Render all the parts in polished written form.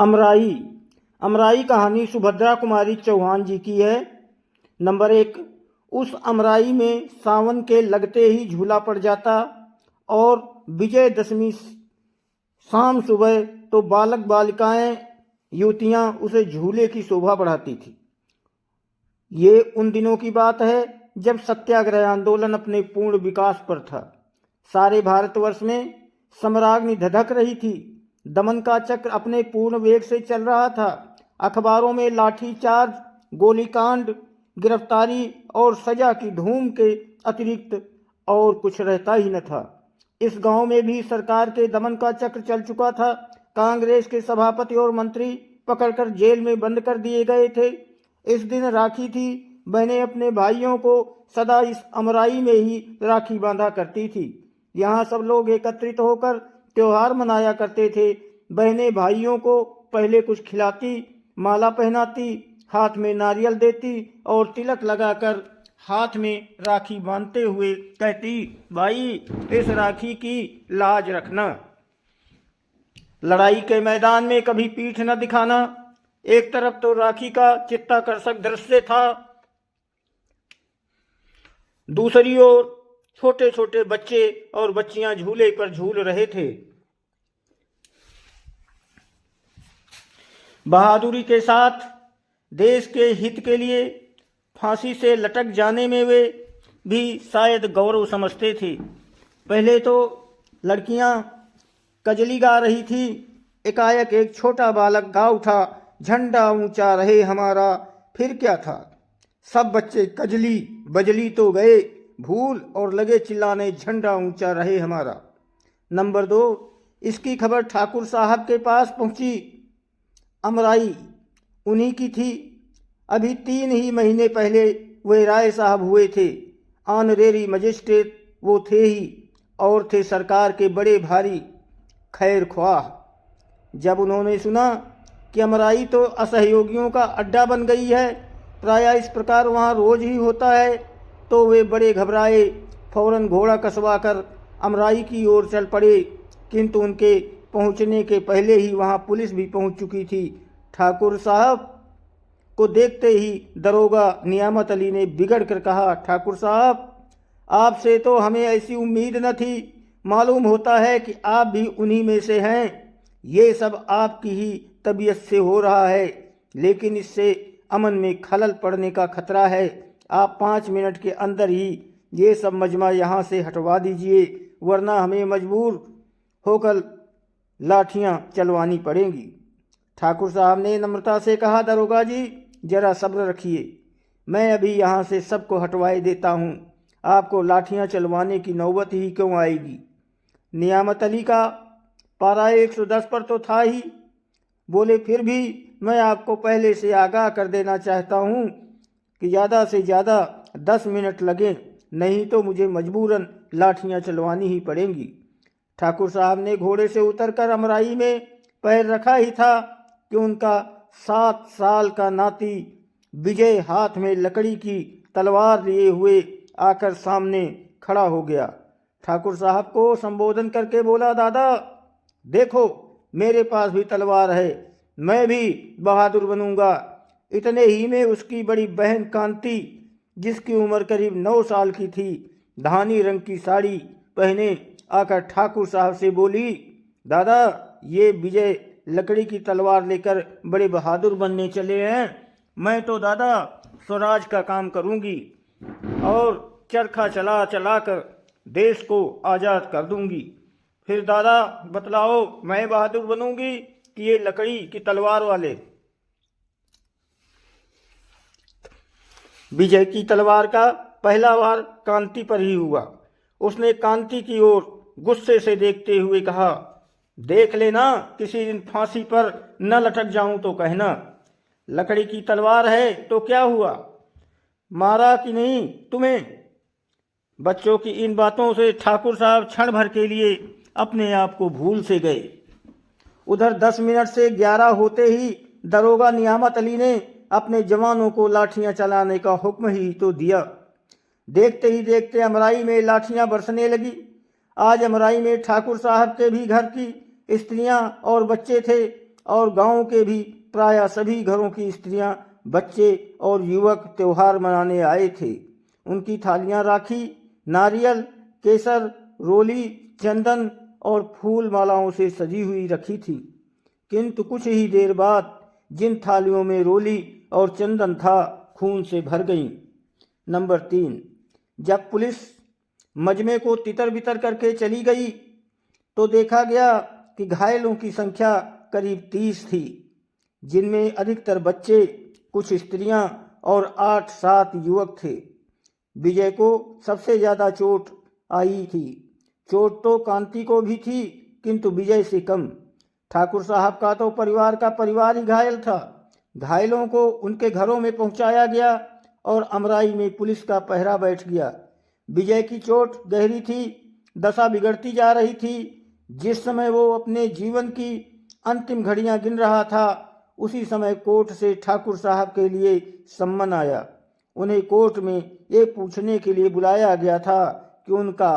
अमराई। अमराई कहानी सुभद्रा कुमारी चौहान जी की है। नंबर 1। उस अमराई में सावन के लगते ही झूला पड़ जाता और विजयदशमी शाम सुबह तो बालक बालिकाएं युवतियां उसे झूले की शोभा बढ़ाती थी। ये उन दिनों की बात है जब सत्याग्रह आंदोलन अपने पूर्ण विकास पर था। सारे भारतवर्ष में सम्राग्नि धधक रही थी। दमन का चक्र अपने पूर्ण वेग से चल रहा था। अखबारों में लाठीचार्ज, गोलीकांड, गिरफ्तारी और सजा की धूम के अतिरिक्त और कुछ रहता ही न था। इस गांव में भी सरकार के दमन का चक्र चल चुका था। कांग्रेस के सभापति और मंत्री पकड़कर जेल में बंद कर दिए गए थे। इस दिन राखी थी। बहनें अपने भाइयों को सदा इस अमराई में ही राखी बांधा करती थी। यहाँ सब लोग एकत्रित होकर त्योहार मनाया करते थे। बहनें भाइयों को पहले कुछ खिलाती, माला पहनाती, हाथ में नारियल देती और तिलक लगाकर हाथ में राखी बांधते हुए कहती, भाई इस राखी की लाज रखना, लड़ाई के मैदान में कभी पीठ न दिखाना। एक तरफ तो राखी का चित्ताकर्षक दृश्य था, दूसरी ओर छोटे छोटे बच्चे और बच्चियां झूले पर झूल रहे थे। बहादुरी के साथ देश के हित के लिए फांसी से लटक जाने में वे भी शायद गौरव समझते थे। पहले तो लड़कियां कजली गा रही थी। एकाएक एक छोटा बालक गा उठा, झंडा ऊंचा रहे हमारा। फिर क्या था, सब बच्चे कजली बजली तो गए भूल और लगे चिल्लाने, झंडा ऊंचा रहे हमारा। नंबर 2। इसकी खबर ठाकुर साहब के पास पहुंची। अमराई उन्हीं की थी। अभी 3 ही महीने पहले वे राय साहब हुए थे। ऑनरेरी मजिस्ट्रेट वो थे ही और थे सरकार के बड़े भारी खैर ख्वाह। जब उन्होंने सुना कि अमराई तो असहयोगियों का अड्डा बन गई है, प्रायः इस प्रकार वहाँ रोज ही होता है, तो वे बड़े घबराए। फौरन घोड़ा कसवा कर अमराई की ओर चल पड़े। किंतु उनके पहुँचने के पहले ही वहाँ पुलिस भी पहुँच चुकी थी। ठाकुर साहब को देखते ही दरोगा नियामत अली ने बिगड़ कर कहा, ठाकुर साहब आपसे तो हमें ऐसी उम्मीद न थी। मालूम होता है कि आप भी उन्हीं में से हैं। ये सब आपकी ही तबीयत से हो रहा है, लेकिन इससे अमन में खलल पड़ने का खतरा है। आप 5 मिनट के अंदर ही ये सब मजमा यहाँ से हटवा दीजिए, वरना हमें मजबूर होकर लाठियाँ चलवानी पड़ेंगी। ठाकुर साहब ने नम्रता से कहा, दरोगा जी जरा सब्र रखिए, मैं अभी यहाँ से सबको हटवाए देता हूँ। आपको लाठियाँ चलवाने की नौबत ही क्यों आएगी। नियामत अली का पारा 110 पर तो था ही। बोले, फिर भी मैं आपको पहले से आगाह कर देना चाहता हूँ कि ज़्यादा से ज़्यादा 10 मिनट लगें, नहीं तो मुझे मजबूरन लाठियाँ चलवानी ही पड़ेंगी। ठाकुर साहब ने घोड़े से उतरकर अमराई में पैर रखा ही था कि उनका 7 साल का नाती विजय हाथ में लकड़ी की तलवार लिए हुए आकर सामने खड़ा हो गया। ठाकुर साहब को संबोधन करके बोला, दादा देखो मेरे पास भी तलवार है, मैं भी बहादुर बनूंगा। इतने ही में उसकी बड़ी बहन कांति, जिसकी उम्र करीब 9 साल की थी, धानी रंग की साड़ी पहने आकर ठाकुर साहब से बोली, दादा ये विजय लकड़ी की तलवार लेकर बड़े बहादुर बनने चले हैं। मैं तो दादा स्वराज का काम करूंगी और चरखा चला चला कर देश को आज़ाद कर दूंगी। फिर दादा बतलाओ, मैं बहादुर बनूंगी कि ये लकड़ी की तलवार वाले। विजय की तलवार का पहला वार कांति पर ही हुआ। उसने कांति की ओर गुस्से से देखते हुए कहा, देख लेना किसी दिन फांसी पर न लटक जाऊं तो कहना। लकड़ी की तलवार है तो क्या हुआ, मारा कि नहीं तुम्हें। बच्चों की इन बातों से ठाकुर साहब क्षण भर के लिए अपने आप को भूल से गए। उधर 10 मिनट से 11 होते ही दरोगा नियामत अली ने अपने जवानों को लाठियां चलाने का हुक्म ही तो दिया। देखते ही देखते अमराई में लाठियां बरसने लगी। आज अमराई में ठाकुर साहब के भी घर की स्त्रियां और बच्चे थे। और गांव के भी प्रायः सभी घरों की स्त्रियां, बच्चे और युवक त्योहार मनाने आए थे। उनकी थालियां राखी, नारियल, केसर, रोली, चंदन और फूल मालाओं से सजी हुई रखी थी। किंतु कुछ ही देर बाद जिन थालियों में रोली और चंदन था, खून से भर गईं। नंबर 3, जब पुलिस मजमे को तितर बितर करके चली गई तो देखा गया कि घायलों की संख्या करीब 30 थी, जिनमें अधिकतर बच्चे, कुछ स्त्रियां और 8-7 युवक थे। विजय को सबसे ज़्यादा चोट आई थी। चोट तो कांति को भी थी, किंतु विजय से कम। ठाकुर साहब का तो परिवार का परिवार ही घायल था। घायलों को उनके घरों में पहुंचाया गया और अमराई में पुलिस का पहरा बैठ गया। विजय की चोट गहरी थी, दशा बिगड़ती जा रही थी। जिस समय वो अपने जीवन की अंतिम घड़ियां गिन रहा था, उसी समय कोर्ट से ठाकुर साहब के लिए सम्मन आया। उन्हें कोर्ट में ये पूछने के लिए बुलाया गया था कि उनका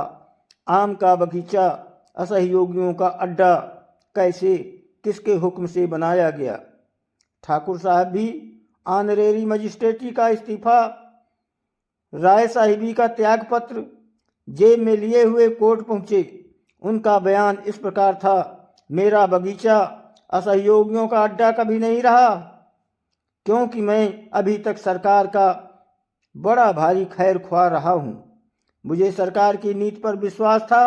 आम का बगीचा, असहयोगियों का अड्डा कैसे, किसके हुक्म से बनाया गया। ठाकुर साहब भी ऑनरेरी मजिस्ट्रेटी का इस्तीफा, राय साहिबी का त्याग पत्र जेब में लिए हुए कोर्ट पहुंचे। उनका बयान इस प्रकार था: मेरा बगीचा असहयोगियों का अड्डा कभी नहीं रहा, क्योंकि मैं अभी तक सरकार का बड़ा भारी खैर ख्वाह रहा हूँ। मुझे सरकार की नीति पर विश्वास था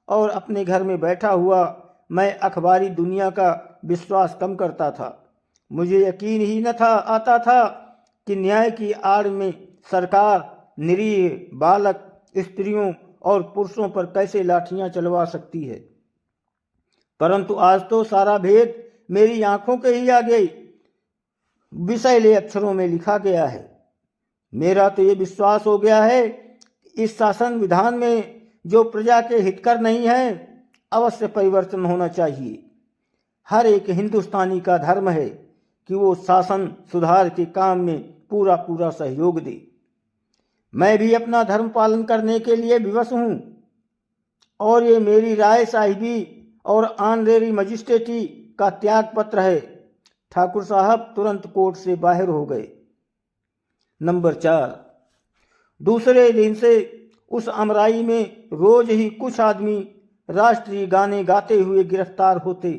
और अपने घर में बैठा हुआ मैं अखबारी दुनिया का विश्वास कम करता था। मुझे यकीन ही न था आता था कि न्याय की आड़ में सरकार निरीह बालक, स्त्रियों और पुरुषों पर कैसे लाठियां चलवा सकती है। परंतु आज तो सारा भेद मेरी आंखों के ही आगे विषैले अक्षरों में लिखा गया है। मेरा तो ये विश्वास हो गया है, इस शासन विधान में जो प्रजा के हितकर नहीं है, अवश्य परिवर्तन होना चाहिए। हर एक हिंदुस्तानी का धर्म है कि वो शासन सुधार के काम में पूरा पूरा सहयोग दे। मैं भी अपना धर्म पालन करने के लिए विवश हूँ और ये मेरी राय साहिबी और ऑनरेरी मजिस्ट्रेटी का त्याग पत्र है। ठाकुर साहब तुरंत कोर्ट से बाहर हो गए। नंबर 4, दूसरे दिन से उस अमराई में रोज ही कुछ आदमी राष्ट्रीय गाने गाते हुए गिरफ्तार होते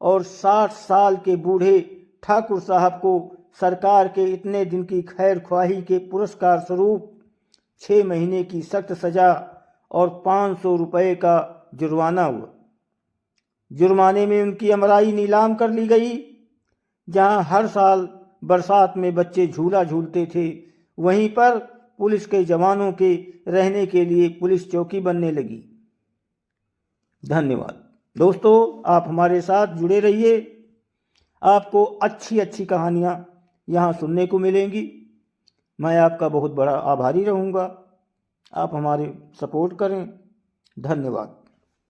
और 60 साल के बूढ़े ठाकुर साहब को सरकार के इतने दिन की खैर ख्वाही के पुरस्कार स्वरूप 6 महीने की सख्त सजा और 500 रुपये का जुर्माना हुआ। जुर्माने में उनकी अमराई नीलाम कर ली गई। जहां हर साल बरसात में बच्चे झूला झूलते थे, वहीं पर पुलिस के जवानों के रहने के लिए पुलिस चौकी बनने लगी। धन्यवाद दोस्तों, आप हमारे साथ जुड़े रहिए। आपको अच्छी अच्छी कहानियाँ यहाँ सुनने को मिलेंगी। मैं आपका बहुत बड़ा आभारी रहूँगा। आप हमारे सपोर्ट करें। धन्यवाद।